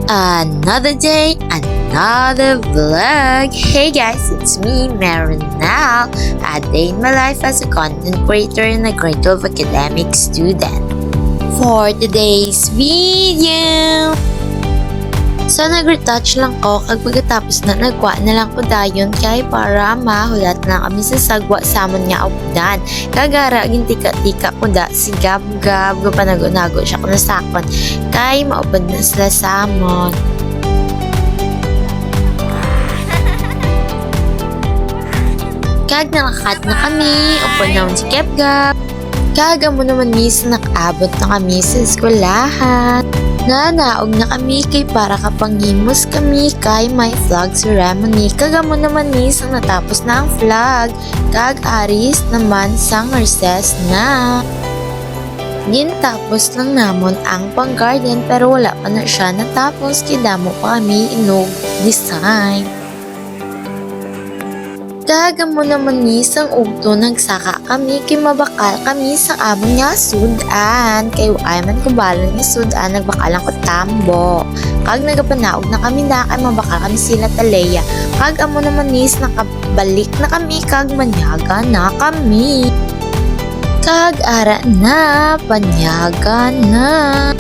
Another day, another vlog. Hey guys, it's me, Marinal. A day in my life as a content creator and a grade 12 academic student. For today's video, so nag-retouch lang ko kag pagkatapos na nagwa na lang ko dayon kay para mahulat na kami sa sagwa samon nga updan. Kagara gintika-tika ko da si Gab-Gab ko panago-nago siya ko nasakon kay maupad na sila samon. Kag nakakat na kami, upod naman si Gab-Gab. Kaga mo naman mis nakaabot na kami sa eskwelahan. Naog na kami kay para kapanghimos kami kay may flag ceremony. Kagamo naman ni sang natapos na ang flag. Kag aris naman sang recess na. Tapos lang namon ang pang-garden pero wala pa na siya natapos. Kidamo pa kami inog design. Kagamo naman ni sang ugto nagsaka kami kay mabakal kami sa amon nga sudan kay ay man kubalan nga sudan nagbakalan ko tambo. Kag nagapanaog na kami na kay mabakal kami sila Taleya. Kag amo naman ni nakabalik na kami kag manyaga na kami. Kag ara na panyaga na.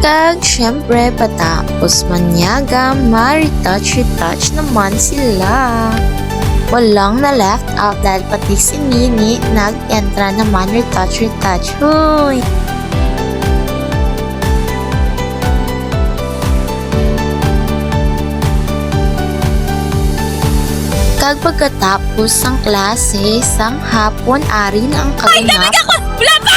Kag syempre patapos manyaga, ma-retouch naman sila. Walang na left out dahil pati si Nini nag-entra naman retouch. Huy! Kag pagkatapos ang klase, sang hapon ari na ang kaganap. Wala pa!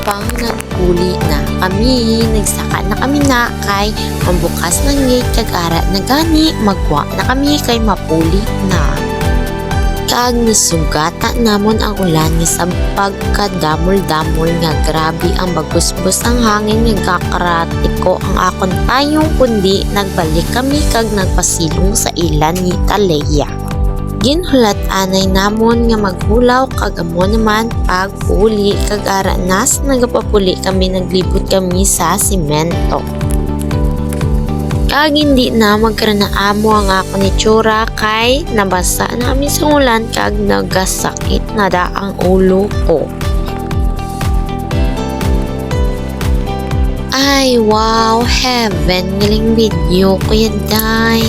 habang nagpuli na kami, nagsaka na kami na kay mambukas ng gate kagara na gani, magwa na kami kay mapuli na. Kag nisugata namon ang ulan ni sa pagkadamol-damol nga grabe ang bagusbos ang hangin nga kakaratiko ang akon payong kundi nagbalik kami kag nagpasilong sa ilan ni Taleya. Ginhulat anay namon nga maghulaw kag amo naman pagpuli kag ara nas nagapapuli kami naglibot kami sa simento. Kag hindi na magkaroon na amo ang ako ni Chura kay nabasa namin sa ulan kag nagasakit na da ang ulo ko. Ay wow, heaven galing video ko yan day.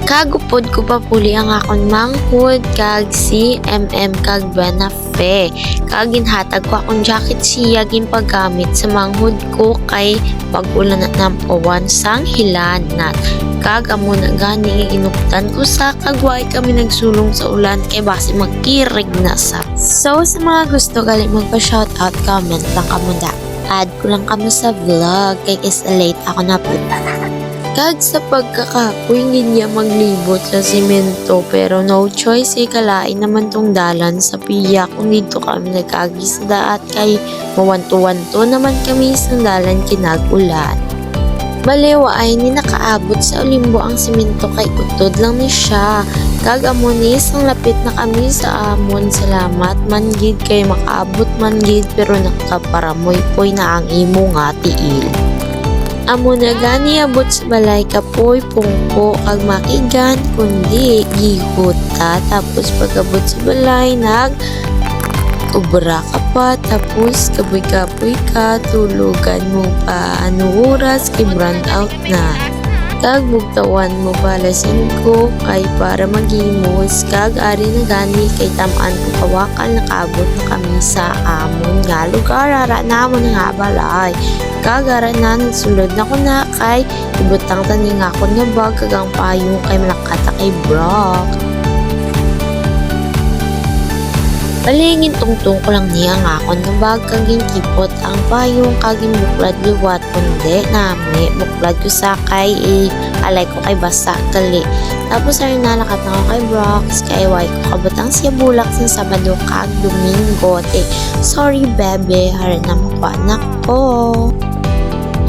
Kagupod ko pa puli ang akong manghud kag si kag Benafe. Kag ginhatag ko akong jacket siya ginpagamit sa manghud ko kay pag-ulan na nampawan sang hilanat. Kag amo na gani inuptan ko sa kagway kami nagsulong sa ulan kay base magkirig na sa. So sa mga gusto gali magpa-shoutout, comment lang kamo da. Add ko lang kamo sa vlog kay is late ako na punta. Kag sa pagkakapoy niya maglibot sa simento pero no choice kalain naman tong dalan sa piya kung dito kami nagkagis daat kay mawanto-wanto naman kami sa dalan kinag-ulan. Balewa ay ni nakaabot sa Olimbo ang simento kay utod lang ni siya. Kag amonis ang lapit na kami sa amon, salamat man gid kay makaabot man gid pero nakaparamoy-poy na ang imo nga tiil. Amo na gani abot sa balay kapoy pungko kag makigan kundi gihuta tapos pagabot sa balay ubra ka pa tapos kapoy-kapoy ka tulugan mo pa ano oras kay brand out na. Kag bugtawan mo balasin ko kay para magimos kag ari na gani kay tamaan ko kawakal nakaabot na kami sa amon nga lugar ara namon nga balay. Kagara na nagsulod na ko na kay ibutang tani nga ako nga bag kagang payong kay malakata kay Brock. Palingin tungtong ko lang niya nga ako nga bag kaging kipot ang payong kaging buklad liwat kundi nami buklad ko sa kay alay ko kay basa gali. Tapos ay nalakat na ako kay Brock kay way ko kabutang siya bulak sa Sabado kag Domingo. Sorry bebe, hara na makwa na ko.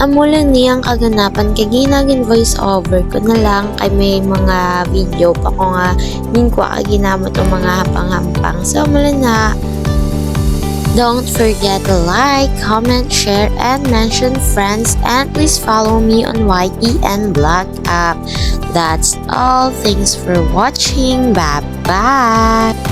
Amo lang niyang kaganapan kay ginagin voice over ko na lang kay may mga video pa ko nga din ko ginamot ang mga hapang-hampang. So mula na. Don't forget to like, comment, share, and mention friends, and please follow me on YTN Vlog app. That's all. Thanks for watching. Bye-bye.